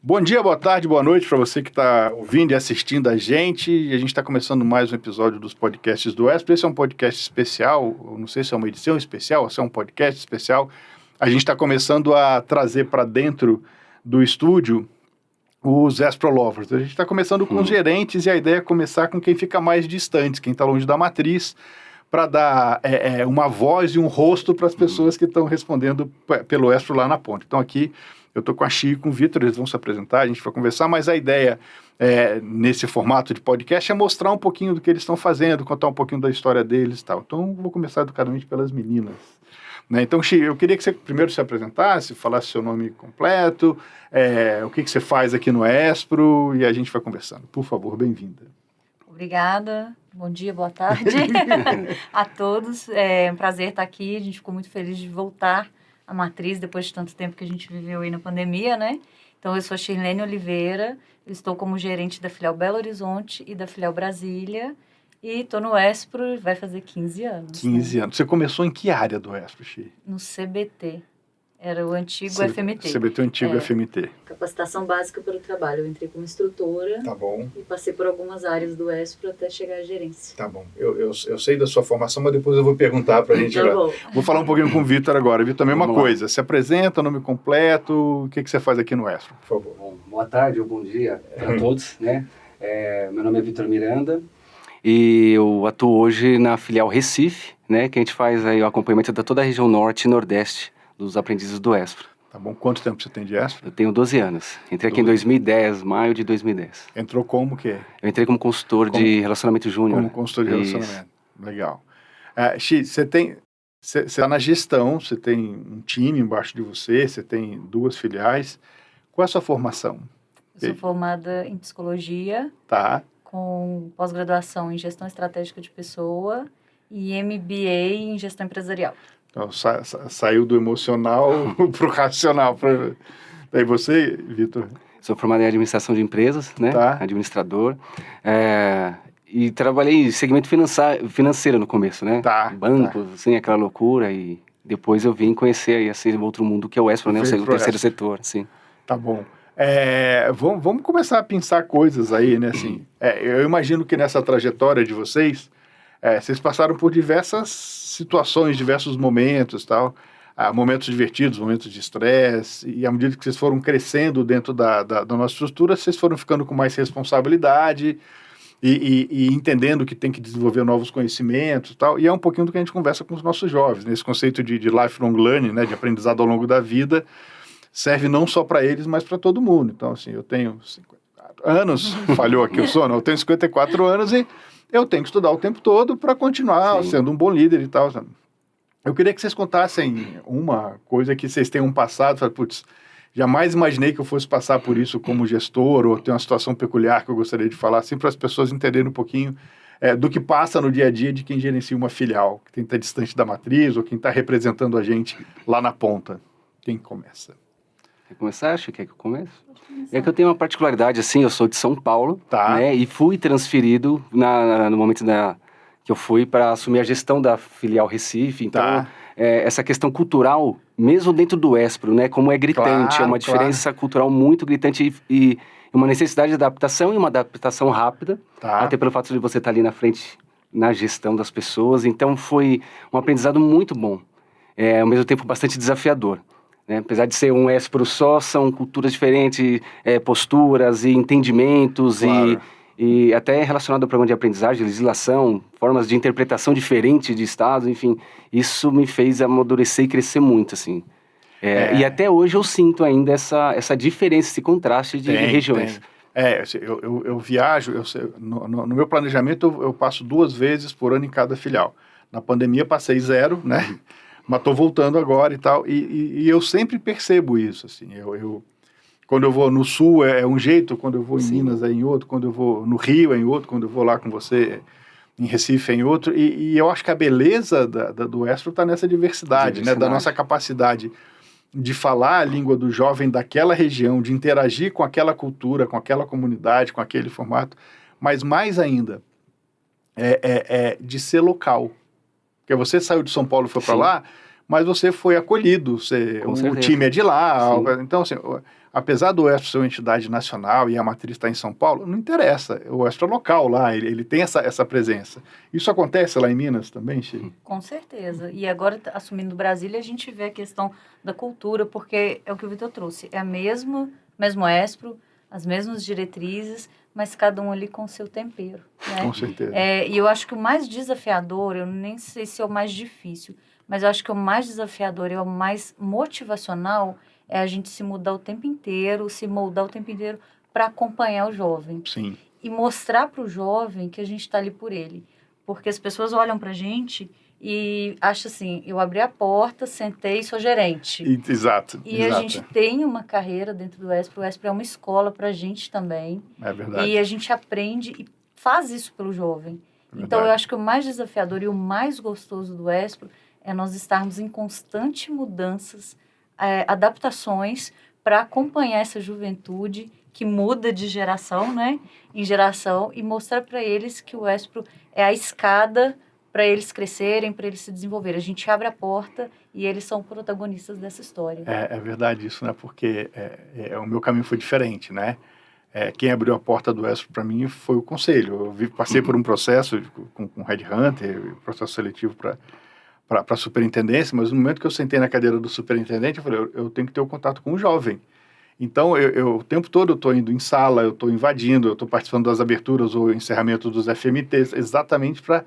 Bom dia, boa tarde, boa noite para você que está ouvindo e assistindo a gente. E a gente está começando mais um episódio dos podcasts do ESPRO. Esse é um podcast especial, eu não sei se é uma edição especial ou se é um podcast especial. A gente está começando a trazer para dentro do estúdio os ESPRO Lovers. A gente está começando com os gerentes e a ideia é começar com quem fica mais distante, quem está longe da matriz, para dar uma voz e um rosto para as pessoas que estão respondendo pelo ESPRO lá na ponta. Então aqui eu estou com a Chi e com o Vitor, eles vão se apresentar, a gente vai conversar, mas a ideia nesse formato de podcast é mostrar um pouquinho do que eles estão fazendo, contar um pouquinho da história deles e tal. Então vou começar educadamente pelas meninas. Né? Então, Chi, eu queria que você primeiro se apresentasse, falasse seu nome completo, o que você faz aqui no ESPRO, e a gente vai conversando. Por favor, bem-vinda. Obrigada, bom dia, boa tarde a todos. É um prazer estar aqui, a gente ficou muito feliz de voltar à matriz depois de tanto tempo que a gente viveu aí na pandemia, né? Então, eu sou a Shirlene Oliveira, eu estou como gerente da filial Belo Horizonte e da filial Brasília, e estou no ESPRO, vai fazer 15 anos. 15 anos. Você começou em que área do ESPRO, Chi? No CBT. Era o antigo FMT. CBT, o antigo FMT. Capacitação básica para o trabalho. Eu entrei como instrutora. Tá bom. E passei por algumas áreas do ESPRO até chegar à gerência. Tá bom. Eu sei da sua formação, mas depois eu vou perguntar para a gente. Tá bom. Vou falar um pouquinho com o Vitor agora. Vitor, a mesma coisa. Se apresenta, nome completo, o que você faz aqui no ESPRO, por favor. Bom, boa tarde ou bom dia para todos, né? Meu nome é Vitor Miranda e eu atuo hoje na filial Recife, né? Que a gente faz aí o acompanhamento de toda a região norte e nordeste dos aprendizes do ESPRO. Tá bom. Quanto tempo você tem de ESPRO? Eu tenho 12 anos. Entrei aqui em 2010, maio de 2010. Entrou como que? Eu entrei como consultor de relacionamento júnior. Como consultor de relacionamento. Legal. Xi, você está na gestão, você tem um time embaixo de você, você tem 2 filiais. Qual é a sua formação? Eu sou formada em psicologia. Tá. Com pós-graduação em gestão estratégica de pessoa e MBA em gestão empresarial. Então, saiu do emocional para o racional. Daí você, Vitor? Sou formado em administração de empresas, né? Tá. Administrador. E trabalhei em segmento financeiro no começo, né? Tá. Bancos, assim, aquela loucura. E depois eu vim conhecer aí esse outro mundo que é o ESPRO, né? O terceiro setor, assim. Tá bom. Vamos começar a pensar coisas aí, né? Assim, eu imagino que nessa trajetória de vocês, vocês passaram por diversas situações, diversos momentos, tal, momentos divertidos, momentos de estresse, e à medida que vocês foram crescendo dentro da nossa estrutura, vocês foram ficando com mais responsabilidade e entendendo que tem que desenvolver novos conhecimentos, tal, e é um pouquinho do que a gente conversa com os nossos jovens, nesse conceito de lifelong learning, né, de aprendizado ao longo da vida, serve não só para eles, mas para todo mundo. Então, assim, eu tenho 54 anos, falhou aqui o sono, eu tenho 54 anos e eu tenho que estudar o tempo todo para continuar sendo um bom líder e tal. Sabe? Eu queria que vocês contassem uma coisa que vocês tenham passado, sabe, putz, jamais imaginei que eu fosse passar por isso como gestor, ou ter uma situação peculiar que eu gostaria de falar, assim, para as pessoas entenderem um pouquinho do que passa no dia a dia de quem gerencia uma filial, quem está distante da matriz, ou quem está representando a gente lá na ponta. Quem começa? Quer começar? Acho que quer que eu comece? É que eu tenho uma particularidade, assim, eu sou de São Paulo, né, e fui transferido no momento que eu fui para assumir a gestão da filial Recife, então essa questão cultural, mesmo dentro do ESPRO, né, como é gritante, é uma diferença cultural muito gritante e uma necessidade de adaptação e uma adaptação rápida, até pelo fato de você estar ali na frente na gestão das pessoas, então foi um aprendizado muito bom, ao mesmo tempo bastante desafiador. Né? Apesar de ser um ESPRO só, são culturas diferentes, posturas e entendimentos, e até relacionado ao programa de aprendizagem, legislação, formas de interpretação diferentes de estados, enfim, isso me fez amadurecer e crescer muito, assim. E até hoje eu sinto ainda essa diferença, esse contraste de regiões. Eu viajo, no meu planejamento eu passo 2 vezes por ano em cada filial. Na pandemia passei 0, né? Mas estou voltando agora e tal, e eu sempre percebo isso, assim, quando eu vou no Sul é um jeito, quando eu vou em Minas é em outro, quando eu vou no Rio é em outro, quando eu vou lá com você em Recife é em outro, e eu acho que a beleza do ESPRO está nessa diversidade, né, da nossa capacidade de falar a língua do jovem daquela região, de interagir com aquela cultura, com aquela comunidade, com aquele formato, mas mais ainda, de ser local. Porque você saiu de São Paulo e foi para lá, mas você foi acolhido, o time é de lá. Sim. Então, assim, apesar do ESPRO ser uma entidade nacional e a matriz está em São Paulo, não interessa, o ESPRO é local lá, ele tem essa presença. Isso acontece lá em Minas também, Chico? Com certeza. E agora, assumindo Brasília, a gente vê a questão da cultura, porque é o que o Vitor trouxe, é a mesmo ESPRO, as mesmas diretrizes, mas cada um ali com o seu tempero, né? Com certeza. E eu acho que o mais desafiador, eu nem sei se é o mais difícil, mas eu acho que o mais desafiador e o mais motivacional é a gente se mudar o tempo inteiro, se moldar o tempo inteiro para acompanhar o jovem. Sim. E mostrar para o jovem que a gente está ali por ele. Porque as pessoas olham para a gente e acham assim, eu abri a porta, sentei e sou gerente. Exato. E a gente tem uma carreira dentro do ESPRO. O ESPRO é uma escola para a gente também. É verdade. E a gente aprende e faz isso pelo jovem. Então, eu acho que o mais desafiador e o mais gostoso do ESPRO é nós estarmos em constante mudanças, adaptações para acompanhar essa juventude que muda de geração, né, em geração, e mostrar para eles que o ESPRO é a escada para eles crescerem, para eles se desenvolverem. A gente abre a porta e eles são protagonistas dessa história. É verdade isso, né? Porque o meu caminho foi diferente, né? Quem abriu a porta do ESPRO para mim foi o conselho. Eu passei por um processo com Headhunter, processo seletivo para superintendência, mas no momento que eu sentei na cadeira do superintendente, eu falei, eu tenho que ter o contato com o jovem. Então, eu o tempo todo eu estou indo em sala, eu estou invadindo, eu estou participando das aberturas ou encerramentos dos FMTs, exatamente para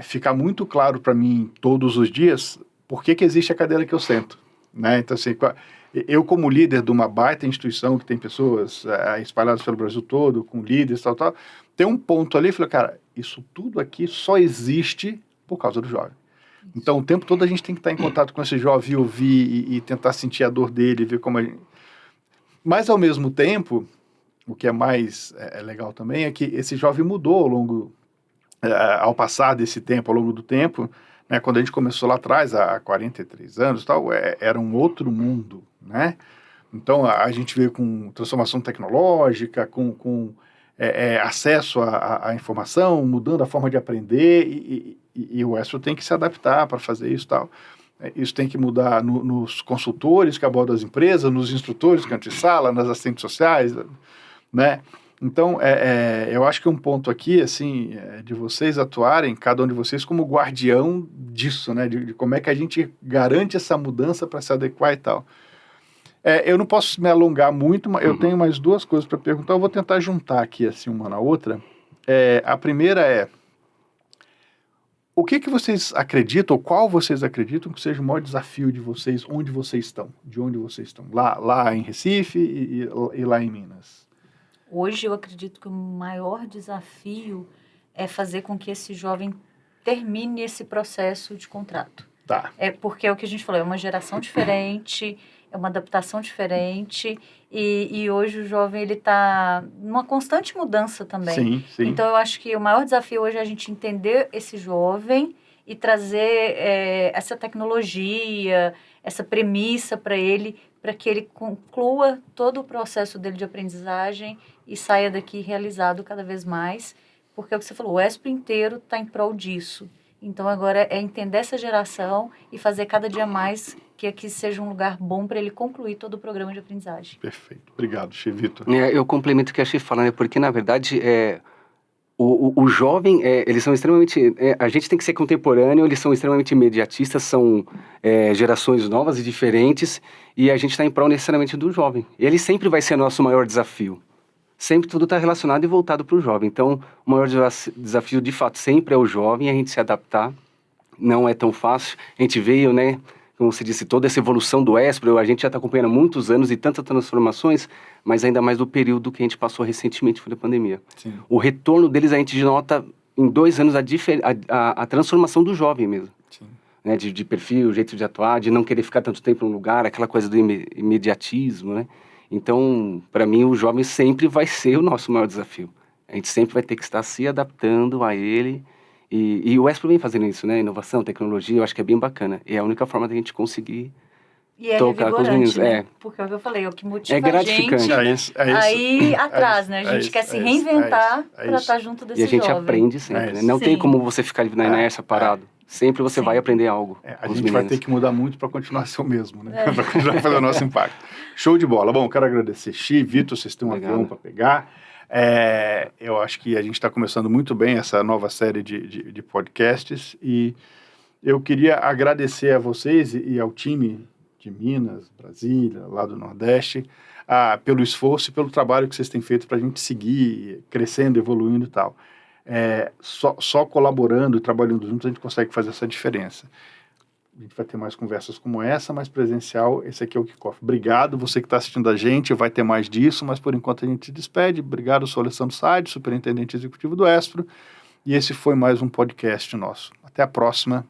ficar muito claro para mim todos os dias por que existe a cadeira que eu sento, né? Então, assim, eu como líder de uma baita instituição que tem pessoas espalhadas pelo Brasil todo, com líderes, tal, tem um ponto ali, eu falei, cara, isso tudo aqui só existe por causa do jovem. Então, o tempo todo a gente tem que estar em contato com esse jovem, ouvir e tentar sentir a dor dele, ver como a gente... Mas, ao mesmo tempo, o que é mais legal também é que esse jovem mudou ao passar desse tempo, ao longo do tempo, né? Quando a gente começou lá atrás, há 43 anos, tal, era um outro mundo, né? Então, a gente veio com transformação tecnológica, com acesso à informação, mudando a forma de aprender, e o ESPRO tem que se adaptar para fazer isso e tal. Isso tem que mudar nos consultores que abordam as empresas, nos instrutores que antessala, nas assistentes sociais, né? Então, eu acho que um ponto aqui, assim, de vocês atuarem, cada um de vocês, como guardião disso, né? De como é que a gente garante essa mudança para se adequar e tal. Eu não posso me alongar muito, mas eu tenho mais duas coisas para perguntar. Eu vou tentar juntar aqui, assim, uma na outra. A primeira é, o que vocês acreditam, ou qual vocês acreditam que seja o maior desafio de vocês, onde vocês estão, de onde vocês estão? Lá em Recife e lá em Minas. Hoje eu acredito que o maior desafio é fazer com que esse jovem termine esse processo de contrato. Tá. Porque é o que a gente falou, é uma geração diferente, é uma adaptação diferente, e hoje o jovem ele está numa constante mudança também. Sim, sim. Então eu acho que o maior desafio hoje é a gente entender esse jovem e trazer essa tecnologia, essa premissa para ele, para que ele conclua todo o processo dele de aprendizagem e saia daqui realizado cada vez mais, porque é o que você falou, o ESPRO inteiro está em prol disso. Então, agora é entender essa geração e fazer cada dia mais que aqui seja um lugar bom para ele concluir todo o programa de aprendizagem. Perfeito. Obrigado, Vitor. Eu complemento o que a Chi fala, né? Porque, na verdade, o jovem, eles são extremamente... a gente tem que ser contemporâneo, eles são extremamente imediatistas, são gerações novas e diferentes, e a gente está em prol necessariamente do jovem. Ele sempre vai ser nosso maior desafio. Sempre tudo está relacionado e voltado para o jovem. Então, o maior desafio, de fato, sempre é o jovem, a gente se adaptar. Não é tão fácil. A gente veio, né, como se disse, toda essa evolução do ESPRO, a gente já está acompanhando há muitos anos e tantas transformações, mas ainda mais do período que a gente passou recentemente, foi a pandemia. Sim. O retorno deles, a gente nota em 2 anos a transformação do jovem mesmo. Sim. Né, de perfil, jeito de atuar, de não querer ficar tanto tempo em um lugar, aquela coisa do imediatismo, né? Então, para mim, o jovem sempre vai ser o nosso maior desafio. A gente sempre vai ter que estar se adaptando a ele. E o ESPRO vem fazendo isso, né? Inovação, tecnologia, eu acho que é bem bacana. E é a única forma da gente conseguir tocar com os meninos. Né? Porque é o que eu falei, é o que motiva gratificante. a gente aí atrás, né? A gente quer se reinventar para estar junto desse jovem. E a gente aprende sempre, né? Não tem como você ficar na inércia parado. Sempre você vai aprender algo. A gente vai ter que mudar muito para continuar a ser o mesmo, né? Para continuar a fazer o nosso impacto. Show de bola. Bom, quero agradecer, Xi, Vitor, vocês têm um avião para pegar. Eu acho que a gente está começando muito bem essa nova série de podcasts e eu queria agradecer a vocês e ao time de Minas, Brasília, lá do Nordeste, pelo esforço e pelo trabalho que vocês têm feito para a gente seguir crescendo, evoluindo e tal. Só colaborando e trabalhando juntos a gente consegue fazer essa diferença. A gente vai ter mais conversas como essa, mais presencial. Esse aqui é o Kickoff. Obrigado, você que está assistindo a gente, vai ter mais disso, mas por enquanto a gente se despede. Obrigado, eu sou Alessandro Saad, superintendente executivo do Espro, e esse foi mais um podcast nosso. Até a próxima.